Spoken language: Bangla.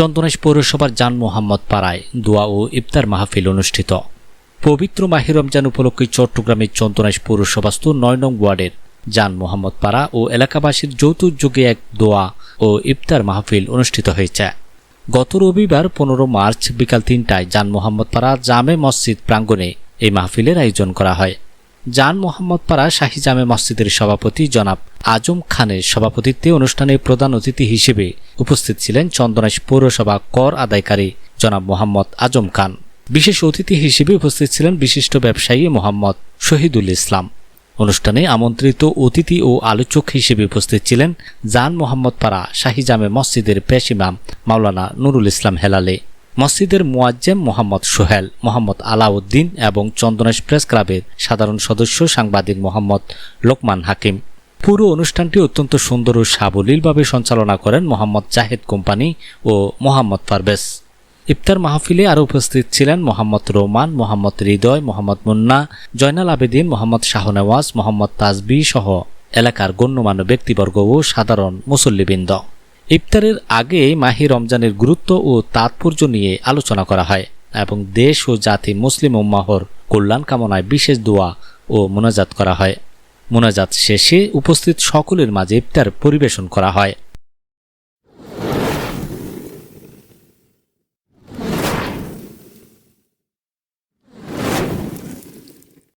চন্দনাইশ পৌরসভার জান মোহাম্মদ পাড়ায় দোয়া ও ইফতার মাহফিল অনুষ্ঠিত। পবিত্র মাহে রমজান উপলক্ষে চট্টগ্রামের চন্দনাইশ পৌরসভাস্থ ৯ নং ওয়ার্ডের জান মোহাম্মদ পাড়া ও এলাকাবাসীর যৌথ উদ্যোগে এক দোয়া ও ইফতার মাহফিল অনুষ্ঠিত হয়েছে। গত রবিবার ১৫ মার্চ বিকাল ৩টায় জান মোহাম্মদ পাড়া জামে মসজিদ প্রাঙ্গণে এই মাহফিলের আয়োজন করা হয়। জান মোহাম্মদ পাড়া শাহী জামে মসজিদের সভাপতি জনাব আজম খানের সভাপতিত্বে অনুষ্ঠানে প্রধান অতিথি হিসেবে উপস্থিত ছিলেন চন্দনাইশ পৌরসভা কর আদায়কারী জনাব মোহাম্মদ আজম খান। বিশেষ অতিথি হিসেবে উপস্থিত ছিলেন বিশিষ্ট ব্যবসায়ী মোহাম্মদ শহীদুল ইসলাম। অনুষ্ঠানে আমন্ত্রিত অতিথি ও আলোচক হিসেবে উপস্থিত ছিলেন জান মোহাম্মদ পাড়া শাহী জামে মসজিদের পেশ ইমাম মাওলানা নুরুল ইসলাম হেলালে, মসজিদের মুয়াজ্জেম মোহাম্মদ সোহেল, মোহাম্মদ আলাউদ্দিন এবং চন্দনাইশ প্রেস ক্লাবের সাধারণ সদস্য সাংবাদিক মোহাম্মদ লোকমান হাকিম। পুরো অনুষ্ঠানটি অত্যন্ত সুন্দর ও সাবলীলভাবে সঞ্চালনা করেন মোহাম্মদ জাহেদ কোম্পানি ও মোহাম্মদ পারভেজ। ইফতার মাহফিলে আরও উপস্থিত ছিলেন মোহাম্মদ রোমান, মোহাম্মদ হৃদয়, মোহাম্মদ মুন্না, জয়নাল আবেদিন, মোহাম্মদ শাহনেওয়াজ, মোহাম্মদ তাজবি সহ এলাকার গণ্যমান্য ব্যক্তিবর্গ ও সাধারণ মুসল্লিবৃন্দ। ইফতারের আগে মাহে রমজানের গুরুত্ব ও তাৎপর্য নিয়ে আলোচনা করা হয় এবং দেশ ও জাতি মুসলিম উম্মাহর কল্যাণ কামনায় বিশেষ দোয়া ও মোনাজাত করা হয়। মোনাজাত শেষে উপস্থিত সকলের মাঝে ইফতার পরিবেশন করা হয়।